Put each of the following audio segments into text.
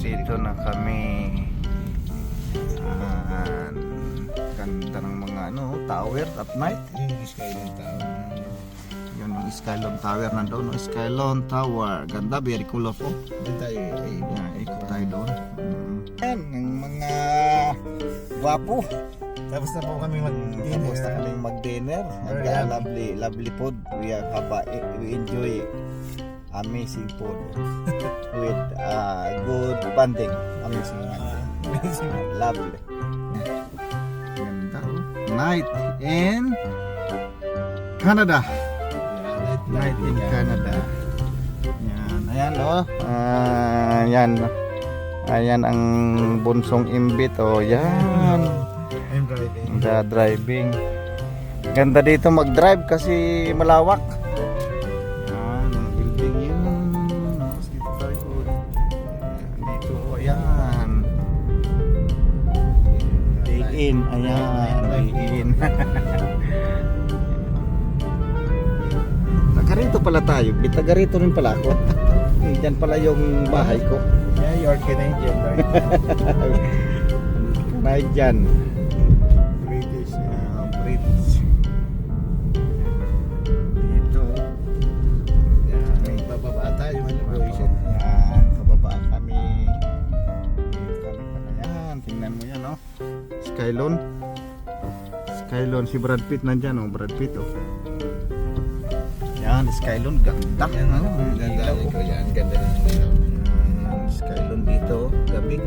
Dito na kami. Ganda ng mga tower at night. Yung Skylon Tower. Yun yung Skylon Tower nandoon. Skylon Tower. Ganda, very colorful. Doon tayo Ikot tayo doon. Yan, ng mga gwapo. Tapos na po kami mag-dinner. Tapos na kami mag-dinner. Very And, happy. lovely food. We enjoy amazing food with good bonding. Amazing bonding. Lovely. Ganda. Night in Canada. Night in Canada. Yan. Ayan yan. Ayan ang bunsong imbit. Yan. I'm driving. Driving. Ganda dito mag-drive kasi malawak. Yan, ang building yun. Dito tayo. Dito, ayan. Day in, ayan. Day in. Taga rito pala tayo. Taga rito rin pala ako. Diyan pala yung bahay ko. Yeah, you're Canadian, right? Canadian. British. British. Dito. May bababa tayo. Celebration. Yan, pababa kami. Dito kami pala yan. Tingnan mo yan, Skylon. Skylon, si Brad Pitt nandyan, Brad Pitt, Yan, Skylon, ganda. Yan, ganda Ilaw, ko yan. Ganda ng ilaw. Yan, Skylon dito, gabi.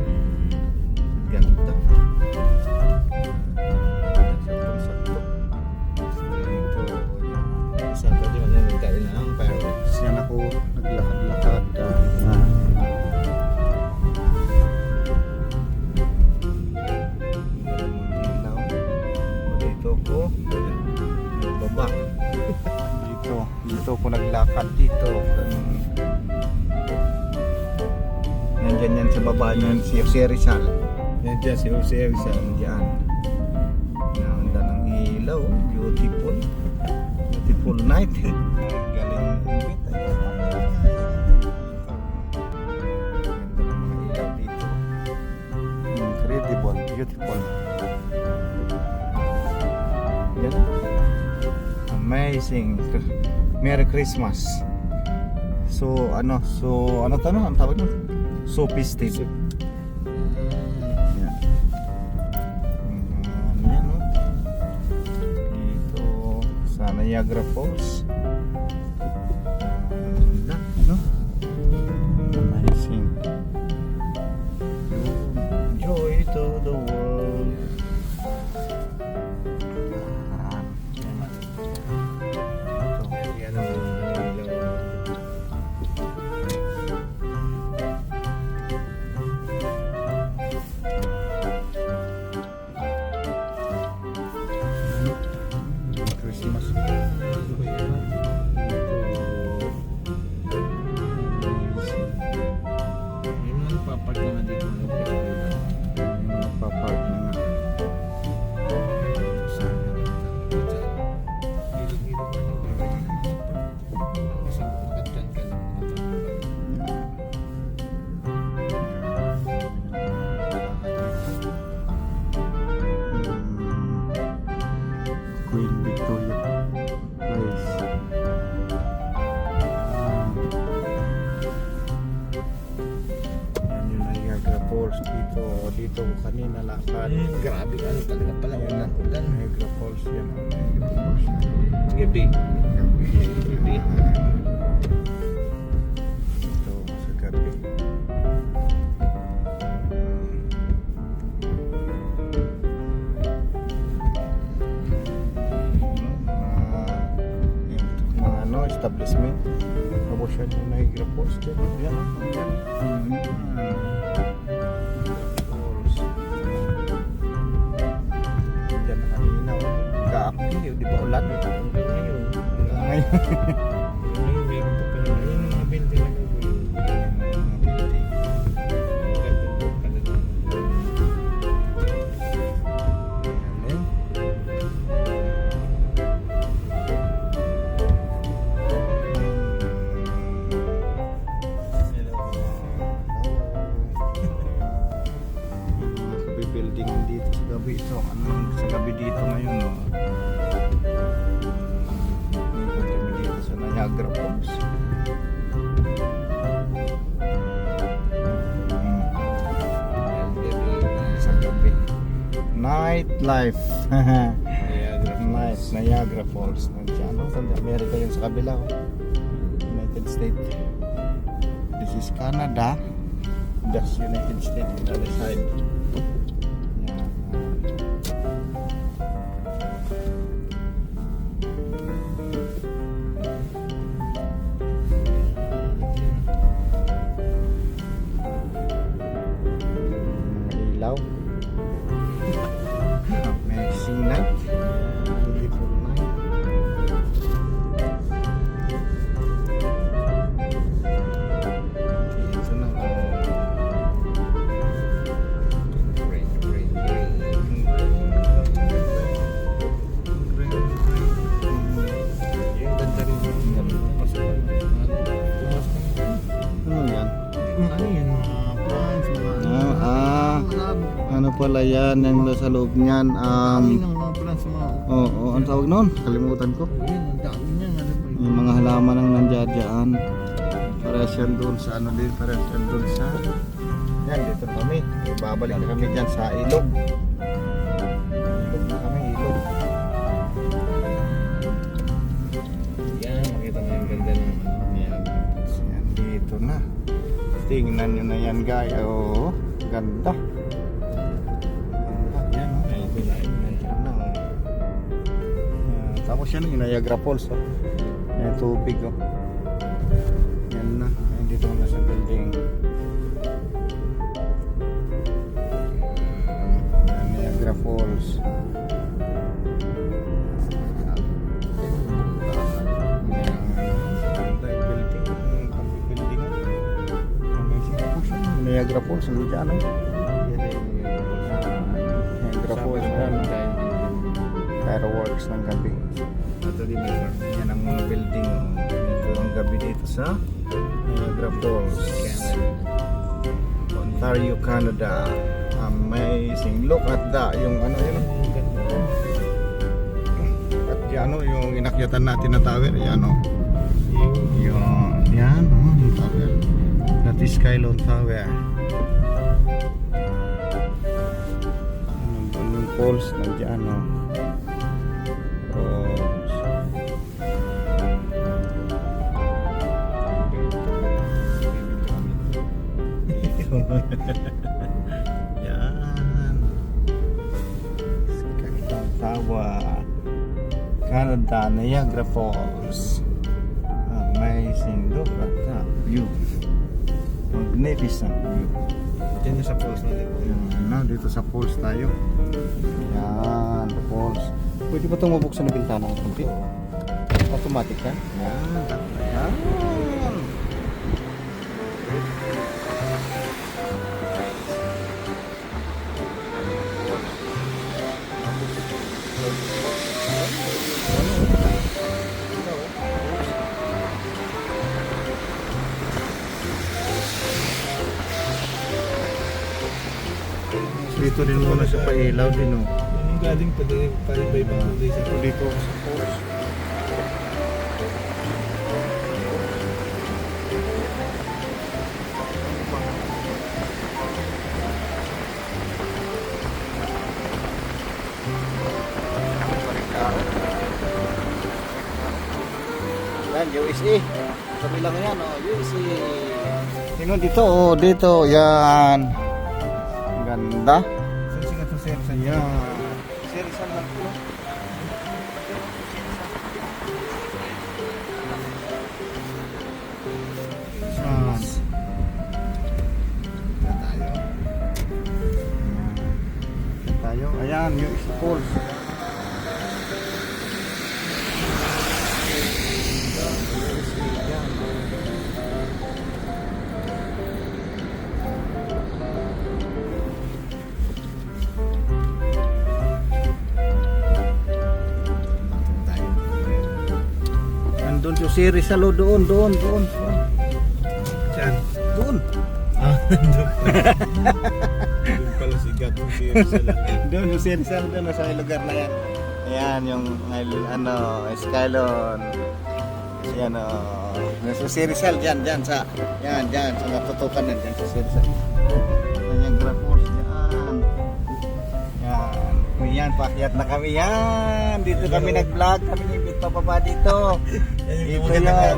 Ganda. Sakto-sakto. Dito, yan. Sa ato di man tayo na ang fireworks. Yan ako naglakad-lakad. Ilaw. Dito ko nagbaba. Dito ko naglakad dito. Nandyan yan sa baba niyan si Jose Rizal. Yan dyan si Jose Rizal. Nandyan. Ganda ng ilaw. Beautiful. Beautiful night. Galing umbit. Ganda ng mga ilaw dito. Incredible. Beautiful. Yan. Amazing. Merry Christmas. So ano to ang tawag nun? Sophisticated. Yan. Yan dito sa Niagara Falls. Amazing. Joy to the world. Yan ang ilaw. Christmas. Yung mga papark naman dito. Papark na nga. Queen Victoria Place. Yan yung Niagara Falls dito kanina lakad. Grabe ano talaga pala. Yan Ulan. na Niagara Falls yan Niagara Falls. Gabi. Gabi. Ito sa gabi. Establishment. Tapos yan yung Niagara Falls dyan. Yan. Falls. Diyan na kanina. Kaapi. Di ba ulan? Ngayon. Ngayon. Ngayon meron pa pala. Yung mga building na dito. Ano sa gabi dito ngayon, no? Ikot kami dito sa Niagara Falls. Sa gabi. Nightlife. Niagara Falls. Nandiyan, no? Sa Amerika yun sa kabila. Oh. United States. This is Canada. That's United States on the other side. Ilaw. Amazing night. Beautiful night. Dito na. Yung ganda rin yung pasukan. Ano yan? Ano yun? Mga plants, mga Ano pala yan yung sa loob niyan? dami ng mga plants, mga Oo, ang tawag noon? Kalimutan ko. yun, ang dami niyan. Ano pa yun? Yung mga halaman ang nandiyan. Parehas yan doon sa ano din, parehas yan doon sa... Yan, dito na kami. Babalik na kami dyan sa ilog. Ilog na kami, ilog. Yan, makita mo yung ganda ng Niagara. Yan, dito na. Tingnan nyo na yan, guys. Oo, ganda. Yan, oh. Ay, ito lang. Yan na, oh. Yan, tapos yan yung Niagara Falls, oh. Yan, tubig, oh. Yan na. Yan, dito na sa building. Yan, Niagara Falls. Niagara Falls, hindi dyan, oh. Niagara Falls, yan. Fireworks ng gabi. Ito din may farm. Yan ang mga building, oh. Ito ang gabi dito sa Niagara Falls, Ontario, Canada. Amazing. Look at that. Yung ano yun. At yan, oh, yung inakyatan natin na tower. Yan, oh. Yung, yan, oh, yung tower. That is Skylone Tower. Yung falls nandiyan, oh. Falls. Yan. Skylone Tower. Canada, Niagara Falls. Amazing. Look at that view. Magnificent view. Diyan yung sa falls na dito. Yan, dito sa falls tayo. Yan, falls. Pwede ba itong mabuksan na bintana ng kunti? Automatic yan? Yan. Yan. Dito din muna sa pailaw din, oh. Yung galing pa din, parang ba ibang kulay sa Dito sa falls. Yan, USA. Sabi lang yan, oh, USA. Sino dito? Oh, dito. Yan. Ganda. Saan siya ito, sir? Saan Yan. Sir, saan lang po? Saan? Yan tayo. Yan tayo. Ayan, USA Falls. Nandun yung si Rizalo doon. Saan? Doon. Ah, nandun. Doon pala si Gat yung series sila. Doon, si Rizal, doon sa lugar na yan. Ayan, yung Skylon. Yan, si Rizal, dyan, sa natutukan na dyan, si Rizal. Yan yung Grab Force, dyan. Yan, paakyat na kami yan. Dito kami nag-vlog, kami ibit pababa dito. Dito yan,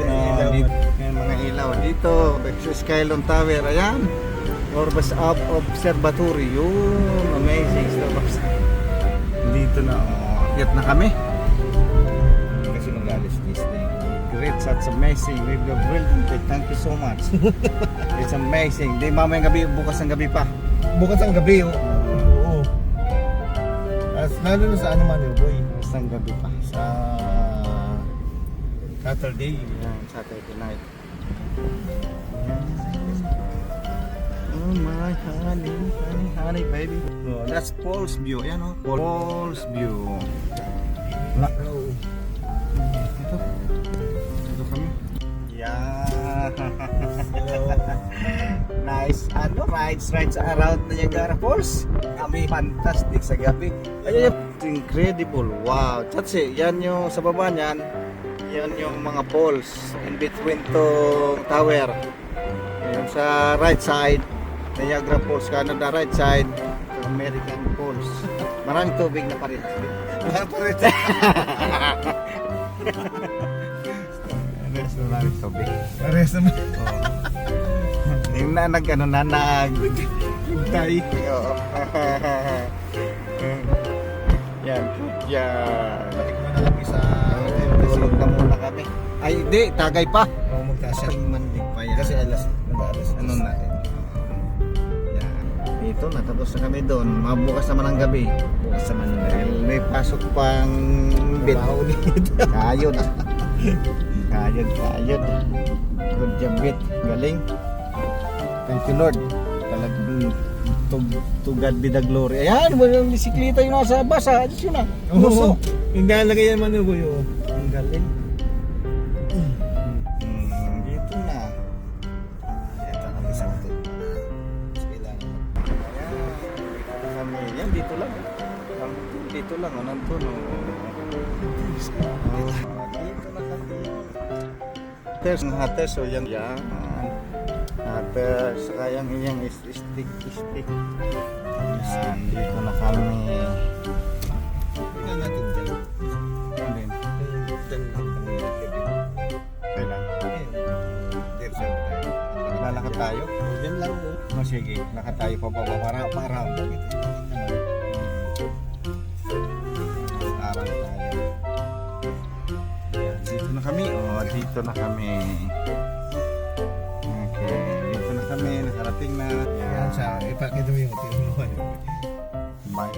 yan mga ilaw dito. Sa Skylon Tower, ayan. Orbis Up Observatory, yun, amazing stuff. Dito na, akyat na kami. Kasi mag-alis Disney. Great, such amazing. We've got brilliant. Thank you so much. It's amazing. Di mamayang gabi, bukas ang gabi pa. Bukas ang gabi, oh. Oo. Lalo na sa ano man yun, boy. Bukas ang gabi pa. Sa Saturday. Yan, Saturday night. Oh my honey, honey baby. Oh, that's Paul's View. Yan oh, Paul's View. Oo. Dito. Dito kami. Yeah. Nice. Rides around Niagara Falls. Kami fantastic sa gabi. Ayun, incredible. Wow. That's it. Yan yung sa baba niyan. Yan yung mga falls in between tong tower. Yan sa right side, Niagara Falls, Canada right side, American Falls. Maraming tubig na pa rin. Maraming tubig. Pares naman. Yung Tay. Oo. Yan. Yan. Balik mo na kami sa Tulog na muna kami. Ay, hindi. Tagay pa. Oo, magkasya. Mandig pa yan. Kasi alas Ano na? Yan. Dito, natapos na kami doon. Mabukas naman ang gabi. Bukas naman dahil may pasok pang bit. ulit. Kayod. Kayod. Good job, bit. Galing. Thank you, Lord. Talagang to God be the glory. Ayan, walang bisikleta yung nasa basa. Ayos yun ah. Oo. Yung lalagay yan man yun, boy. Oh. Ang galing. Dito na. Ayan, saka kami sa hotel. Ayan, dito na kami. Yan, dito lang. Dito lang, nandun. Dito na kami. Haters, so yan. Yan. Haters, saka yung iyang stick. Yan, dito na kami. Tingnan natin dyan. Yan din. Dyan hanggang gabi. Kailan? There siya tayo. Lalakad tayo? Dyan lang, oh. No, sige, lakad tayo pababa para around tayo. Yan, dito na kami. Oh, dito na kami. Okay, dito na kami. Nakarating na. Yan siya. Ipakita mo yung hotel mo. Bye.